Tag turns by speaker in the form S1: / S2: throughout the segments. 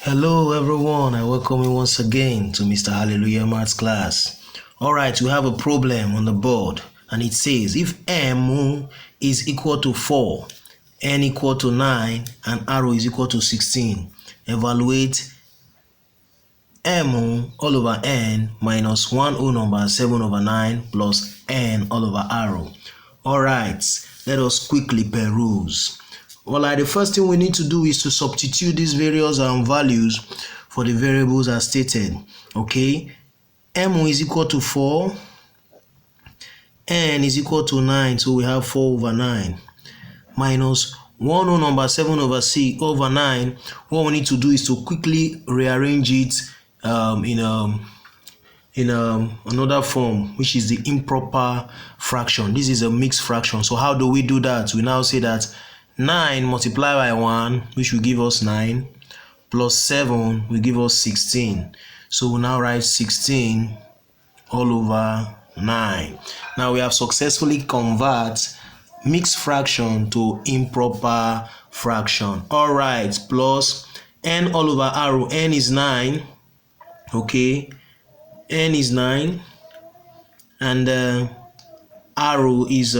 S1: Hello everyone, I welcome you once again to Mr. Hallelujah Maths class. Alright, we have a problem on the board and it says if M is equal to 4, N equal to 9 and R is equal to 16, evaluate M all over N minus 1 whole number 7 over 9 plus N all over R. Alright, let us quickly peruse. The first thing we need to do is to substitute these various values for the variables as stated. Okay, M is equal to 4, N is equal to 9, so we have 4 over 9, minus 1 whole number 7 over 6 over 9. What we need to do is to quickly rearrange it in another form, which is the improper fraction. This is a mixed fraction. So how do we do that? We now say that 9 multiplied by 1, which will give us 9, plus 7 will give us 16. So we'll now write 16 all over 9. Now we have successfully converted mixed fraction to improper fraction. Alright, plus N all over R. N is 9. Okay, N is 9 and R is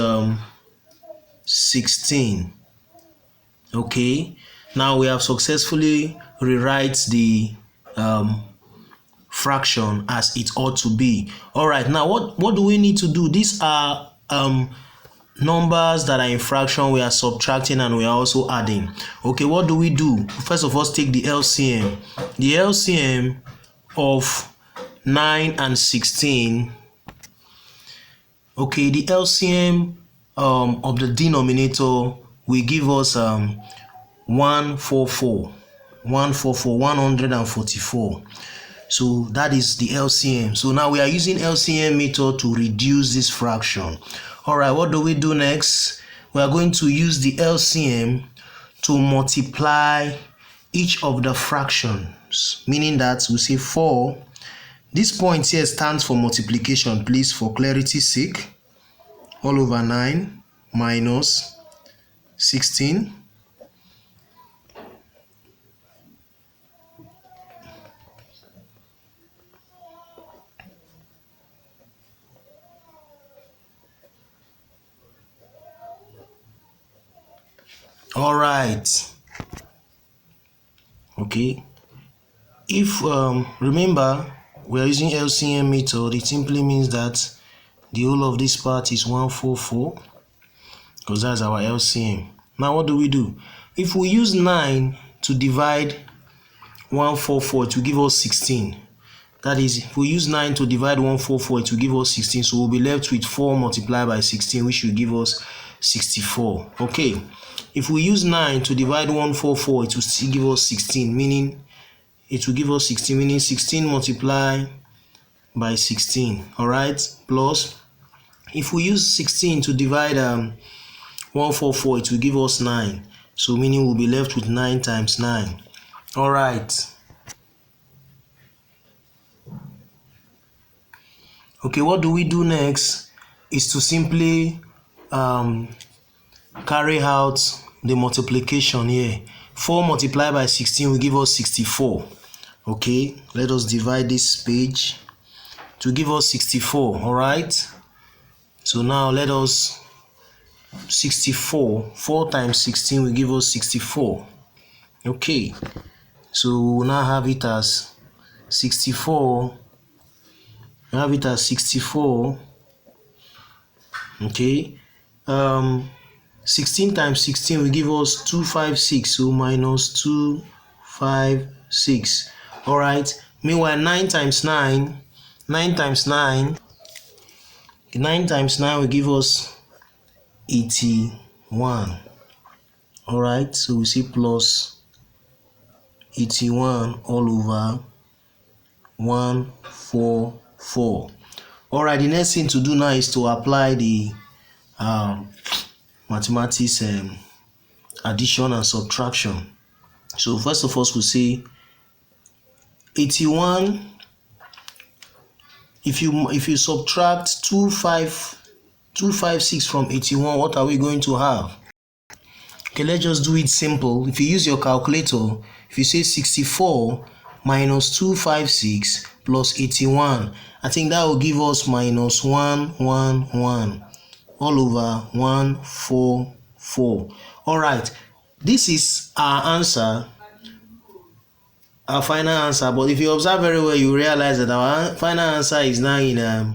S1: 16. Okay, now we have successfully rewrite the fraction as it ought to be. All right, now what do we need to do? These are numbers that are in fraction. We are subtracting and we are also adding. Okay, what do we do? First of all, take the LCM. The LCM of 9 and 16. Okay, the LCM of the denominator will give us 144. 144. So that is the LCM. So now we are using LCM method to reduce this fraction. All right, what do we do next? We are going to use the LCM to multiply each of the fractions, meaning that we say 4. This point here stands for multiplication, please, for clarity's sake. All over 9 minus 16. All right. Okay. If remember, we are using LCM method, it simply means that the whole of this part is 144 because that's our LCM. Now what do? If we use 9 to divide 144, it will give us 16. That is, if we use 9 to divide 144, it will give us 16. So we'll be left with 4 multiplied by 16, which will give us 64. Okay. If we use 9 to divide 144, it will still give us 16, meaning 16 multiplied by 16. All right. Plus, if we use 16 to divide 144, it will give us 9. So meaning we'll be left with 9 times 9. All right. Okay, what do we do next is to simply carry out the multiplication here. 4 multiplied by 16 will give us 64. Okay, let us divide this page to give us 64. All right. So now let us 64. 4 times 16 will give us 64. Okay, so we'll now have it as 64. Okay, 16 times 16 will give us 256. So minus 256. All right. Meanwhile, 9 times 9 will give us 81. All right. So we see plus 81 all over 144. All right. The next thing to do now is to apply the mathematics addition and subtraction. So first of all, we'll say 81. If you subtract 256 from 81, what are we going to have? Okay, let's just do it simple. If you use your calculator, if you say 64 minus 256 plus 81, I think that will give us minus 111 all over 144. All right, this is our answer, our final answer. But if you observe very well, you realize that our final answer is now in a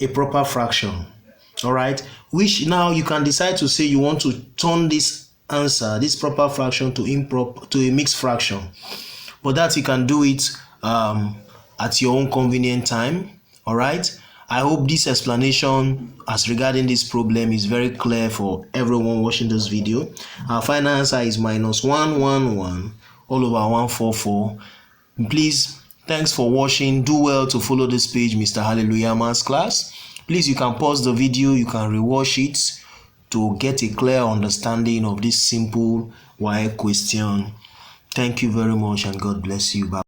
S1: proper fraction. All right, which now you can decide to say you want to turn this answer, this proper fraction, to a mixed fraction. But that you can do it at your own convenient time. All right, I hope this explanation as regarding this problem is very clear for everyone watching this video. Our final answer is minus 111 all over 144. Please, thanks for watching. Do well to follow this page, Mr. Hallelujah Maths Class. Please, you can pause the video, you can rewatch it to get a clear understanding of this simple why question. Thank you very much and God bless you. Bye.